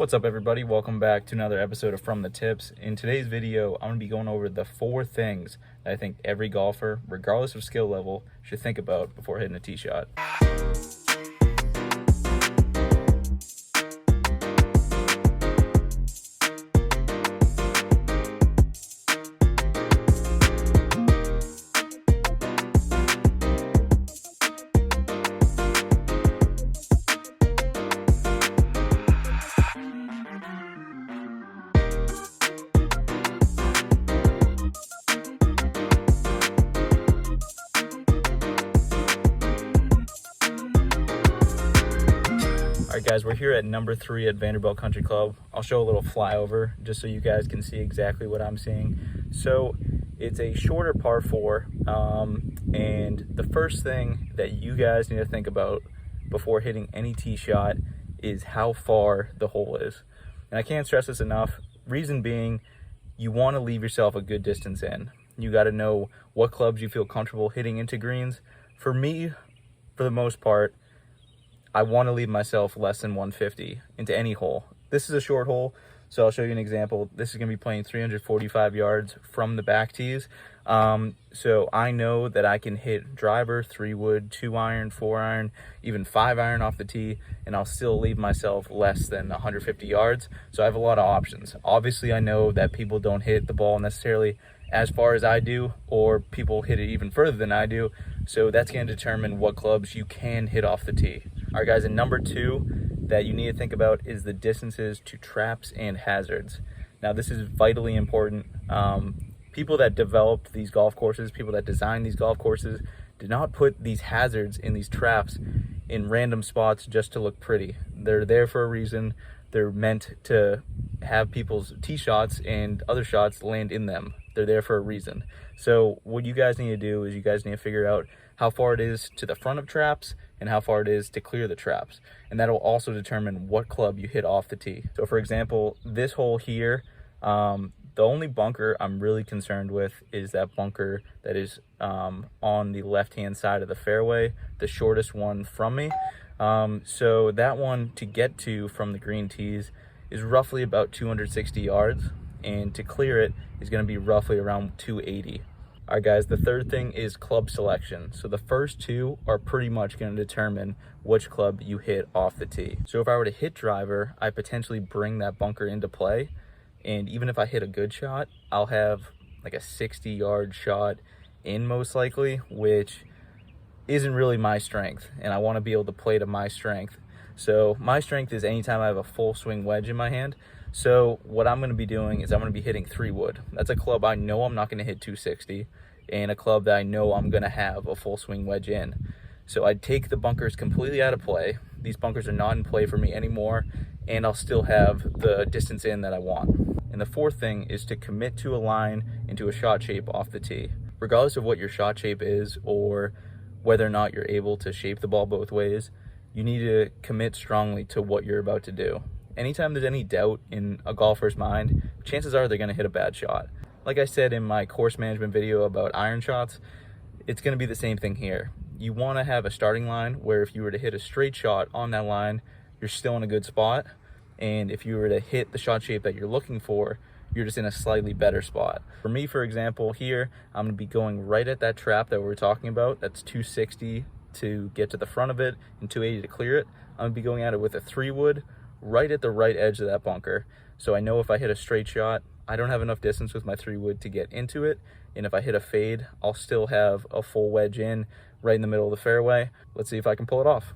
What's up, everybody? Welcome back to another episode of From the Tips. In today's video, I'm going to be going over the 4 things that I think every golfer, regardless of skill level, should think about before hitting a tee shot. Alright guys, we're here at number 3 at Vanderbilt Country Club. I'll show a little flyover just so you guys can see exactly what I'm seeing. So it's a shorter par 4, and the first thing that you guys need to think about before hitting any tee shot is how far the hole is. And I can't stress this enough. Reason being, you want to leave yourself a good distance in. You got to know what clubs you feel comfortable hitting into greens. For me, for the most part, I want to leave myself less than 150 into any hole. This is a short hole, so I'll show you an example. This is going to be playing 345 yards from the back tees. So I know that I can hit driver, 3-wood, 2-iron, 4-iron, even 5-iron off the tee, and I'll still leave myself less than 150 yards. So I have a lot of options. Obviously, I know that people don't hit the ball necessarily as far as I do, or people hit it even further than I do. So that's going to determine what clubs you can hit off the tee. All right, guys, and number 2 that you need to think about is the distances to traps and hazards. Now, this is vitally important. People that developed these golf courses, people that designed these golf courses, did not put these hazards in these traps in random spots just to look pretty. They're there for a reason. They're meant to have people's tee shots and other shots land in them. They're there for a reason. So what you guys need to do is you guys need to figure out how far it is to the front of traps and how far it is to clear the traps. And that'll also determine what club you hit off the tee. So for example, this hole here, the only bunker I'm really concerned with is that bunker that is on the left-hand side of the fairway, the shortest one from me. So that one to get to from the green tees is roughly about 260 yards, and to clear it is going to be roughly around 280. All right, guys, the third thing is club selection. So the first 2 are pretty much going to determine which club you hit off the tee. So if I were to hit driver, I potentially bring that bunker into play. And even if I hit a good shot, I'll have like a 60-yard shot in most likely, which isn't really my strength. And I want to be able to play to my strength. So my strength is anytime I have a full swing wedge in my hand. So what I'm going to be doing is I'm going to be hitting 3-wood. That's a club I know I'm not going to hit 260, and a club that I know I'm going to have a full swing wedge in. So I'd take the bunkers completely out of play. These bunkers are not in play for me anymore, and I'll still have the distance in that I want. And the fourth thing is to commit to a line into a shot shape off the tee. Regardless of what your shot shape is or whether or not you're able to shape the ball both ways, you need to commit strongly to what you're about to do. Anytime there's any doubt in a golfer's mind, chances are they're going to hit a bad shot. Like I said in my course management video about iron shots, it's going to be the same thing here. You want to have a starting line where if you were to hit a straight shot on that line, you're still in a good spot. And if you were to hit the shot shape that you're looking for, you're just in a slightly better spot. For me, for example, here, I'm going to be going right at that trap that we were talking about. That's 260 to get to the front of it and 280 to clear it. I'm going to be going at it with a 3-wood right at the right edge of that bunker. So I know if I hit a straight shot, I don't have enough distance with my 3-wood to get into it. And if I hit a fade, I'll still have a full wedge in right in the middle of the fairway. Let's see if I can pull it off.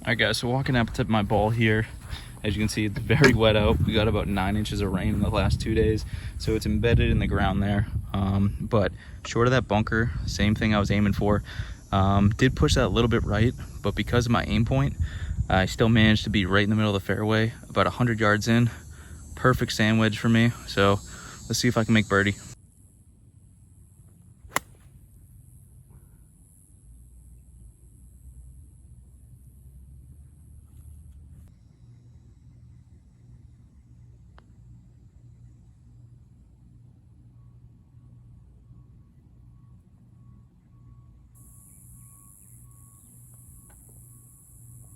All right, guys, so walking up to my ball here, as you can see, it's very wet out. We got about 9 inches of rain in the last 2 days, so it's embedded in the ground there. But short of that bunker, same thing I was aiming for. Did push that a little bit right, but because of my aim point, I still managed to be right in the middle of the fairway, about 100 yards in. Perfect sandwich for me, so let's see if I can make birdie.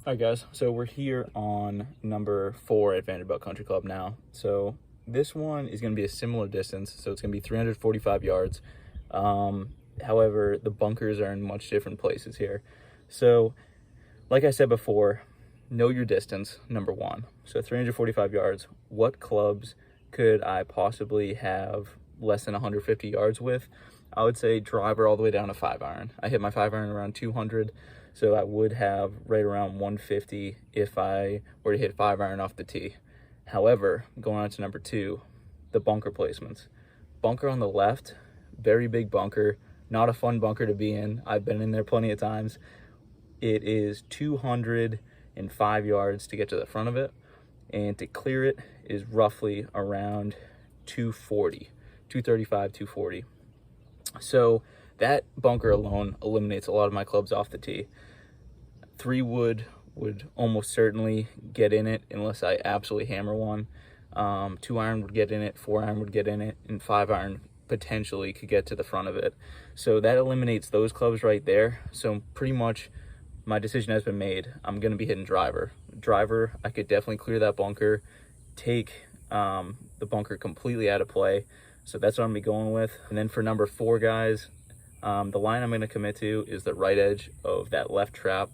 All right, guys, so we're here on number 4 at Vanderbilt Country Club now. So this one is going to be a similar distance, so it's going to be 345 yards. However, the bunkers are in much different places here. So like I said before, know your distance, number 1. So 345 yards. What clubs could I possibly have less than 150 yards with? I would say driver all the way down to 5-iron. I hit my 5-iron around 200, so I would have right around 150 if I were to hit 5-iron off the tee. However, going on to number 2, the bunker placements. Bunker on the left, very big bunker, not a fun bunker to be in. I've been in there plenty of times. It is 205 yards to get to the front of it, and to clear it is roughly around 240, 235, 240. So that bunker alone eliminates a lot of my clubs off the tee. 3-wood would almost certainly get in it unless I absolutely hammer one. 2-iron would get in it, 4-iron would get in it, and 5-iron potentially could get to the front of it. So that eliminates those clubs right there. So pretty much my decision has been made. I'm going to be hitting driver. Driver, I could definitely clear that bunker, take the bunker completely out of play. So that's what I'm going to be going with. And then for number 4, guys, the line I'm going to commit to is the right edge of that left trap.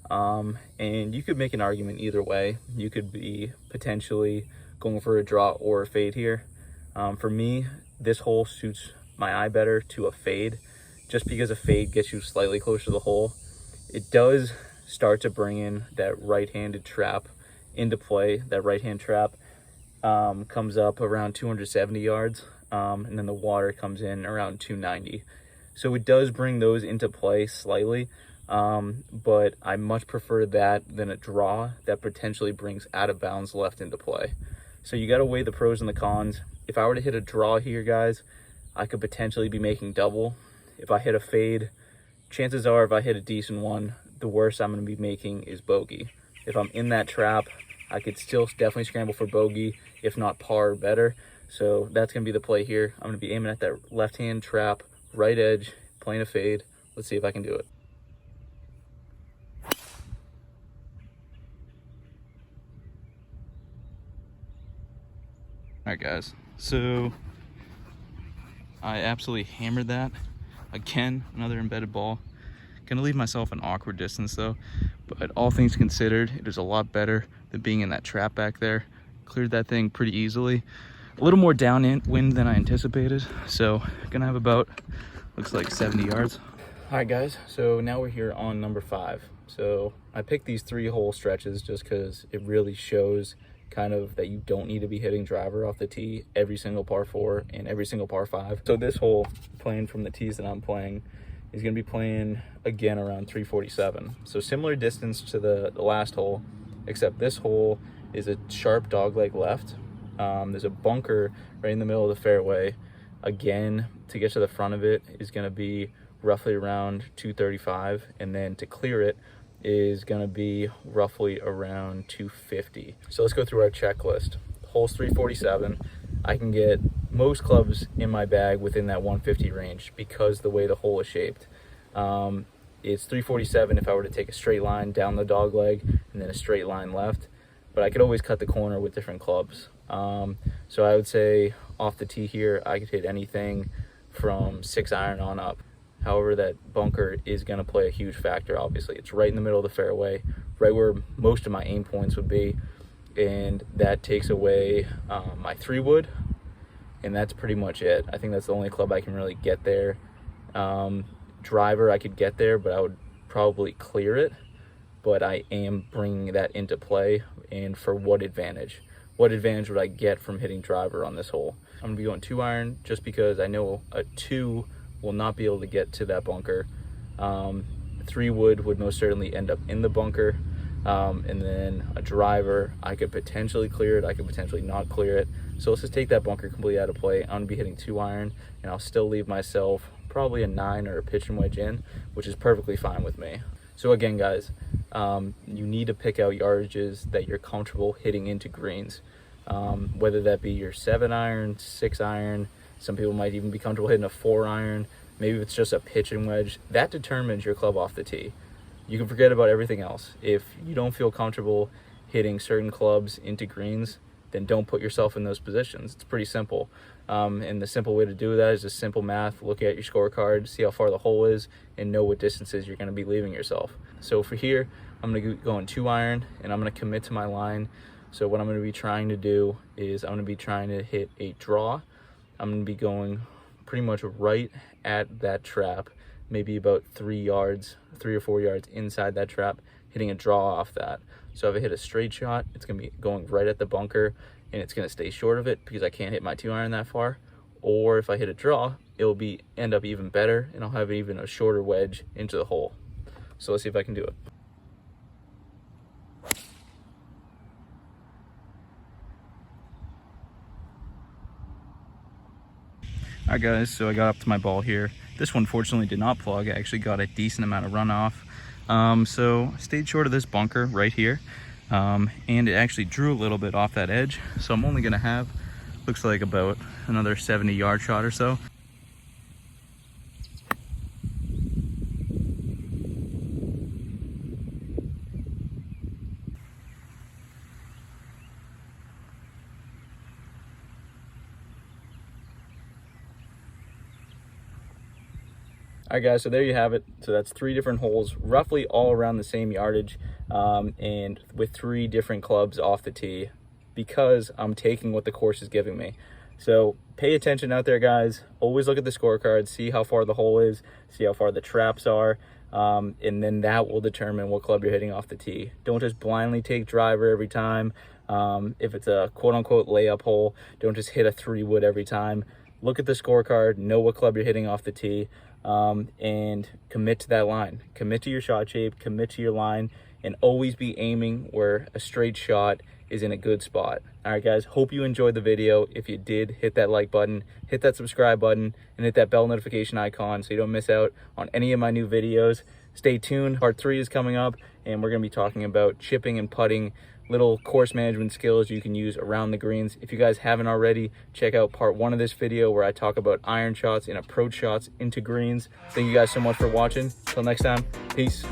And you could make an argument either way. You could be potentially going for a draw or a fade here. For me, this hole suits my eye better to a fade, just because a fade gets you slightly closer to the hole. It does start to bring in that right-handed trap into play. That right-hand trap comes up around 270 yards, and then the water comes in around 290. So it does bring those into play slightly, but I much prefer that than a draw that potentially brings out of bounds left into play. So you got to weigh the pros and the cons. If I were to hit a draw here, guys, I could potentially be making double. If I hit a fade, chances are if I hit a decent one, the worst I'm going to be making is bogey. If I'm in that trap, I could still definitely scramble for bogey, if not par or better. So that's going to be the play here. I'm going to be aiming at that left-hand trap, right edge, playing a fade. Let's see if I can do it. All right, guys. So I absolutely hammered that. Again, another embedded ball. Gonna leave myself an awkward distance though, but all things considered, it is a lot better than being in that trap back there. Cleared that thing pretty easily. A little more downwind than I anticipated, so gonna have about, looks like 70 yards. All right, guys, so now we're here on number 5. So I picked these 3-hole stretches just because it really shows kind of that you don't need to be hitting driver off the tee every single par 4 and every single par 5. So this hole, playing from the tees that I'm playing, is going to be playing again around 347. So similar distance to the last hole, except this hole is a sharp dogleg left. There's a bunker right in the middle of the fairway. Again, to get to the front of it is going to be roughly around 235, and then to clear it is going to be roughly around 250. So let's go through our checklist. Hole's 347. I can get most clubs in my bag within that 150 range because the way the hole is shaped. It's 347 if I were to take a straight line down the dog leg and then a straight line left, but I could always cut the corner with different clubs. So I would say off the tee here, I could hit anything from 6-iron on up. However, that bunker is going to play a huge factor, obviously. It's right in the middle of the fairway, right where most of my aim points would be, and that takes away my 3-wood, and that's pretty much it. I think that's the only club I can really get there. Driver, I could get there, but I would probably clear it, but I am bringing that into play, and for what advantage? What advantage would I get from hitting driver on this hole? I'm going to be going 2-iron just because I know a 2 will not be able to get to that bunker. 3-wood would most certainly end up in the bunker, and then a driver, I could potentially clear it, I could potentially not clear it. So let's just take that bunker completely out of play. I'm gonna be hitting 2-iron, and I'll still leave myself probably a 9 or a pitch and wedge in, which is perfectly fine with me. So again, guys, you need to pick out yardages that you're comfortable hitting into greens, whether that be your 7-iron, 6-iron. Some people might even be comfortable hitting a 4-iron. Maybe it's just a pitch and wedge. That determines your club off the tee. you can forget about everything else. If you don't feel comfortable hitting certain clubs into greens, then don't put yourself in those positions. It's pretty simple. And the simple way to do that is just simple math. Look at your scorecard, see how far the hole is, and know what distances you're going to be leaving yourself. So for here, I'm going to go in 2-iron, and I'm going to commit to my line. So what I'm going to be trying to do is I'm going to be trying to hit a draw. I'm going to be going pretty much right at that trap, maybe about 3 or 4 yards inside that trap, hitting a draw off that. So if I hit a straight shot, it's going to be going right at the bunker, and it's going to stay short of it because I can't hit my 2-iron that far. Or if I hit a draw, it'll end up even better, and I'll have even a shorter wedge into the hole. So let's see if I can do it. Alright guys, so I got up to my ball here. This one fortunately did not plug. I actually got a decent amount of runoff. So I stayed short of this bunker right here. And it actually drew a little bit off that edge. So I'm only gonna have, looks like about another 70-yard shot or so. All right guys, so there you have it. So that's 3 different holes, roughly all around the same yardage, and with 3 different clubs off the tee, because I'm taking what the course is giving me. So pay attention out there, guys. Always look at the scorecard, see how far the hole is, see how far the traps are, and then that will determine what club you're hitting off the tee. Don't just blindly take driver every time. If it's a quote-unquote layup hole, don't just hit a 3-wood every time. Look at the scorecard, know what club you're hitting off the tee, and commit to that line. Commit to your shot shape, commit to your line, and always be aiming where a straight shot is in a good spot. All right, guys, hope you enjoyed the video. If you did, hit that like button, hit that subscribe button, and hit that bell notification icon so you don't miss out on any of my new videos. Stay tuned. Part 3 is coming up, and we're going to be talking about chipping and putting, little course management skills you can use around the greens. If you guys haven't already, check out part 1 of this video where I talk about iron shots and approach shots into greens. Thank you guys so much for watching. Till next time, peace.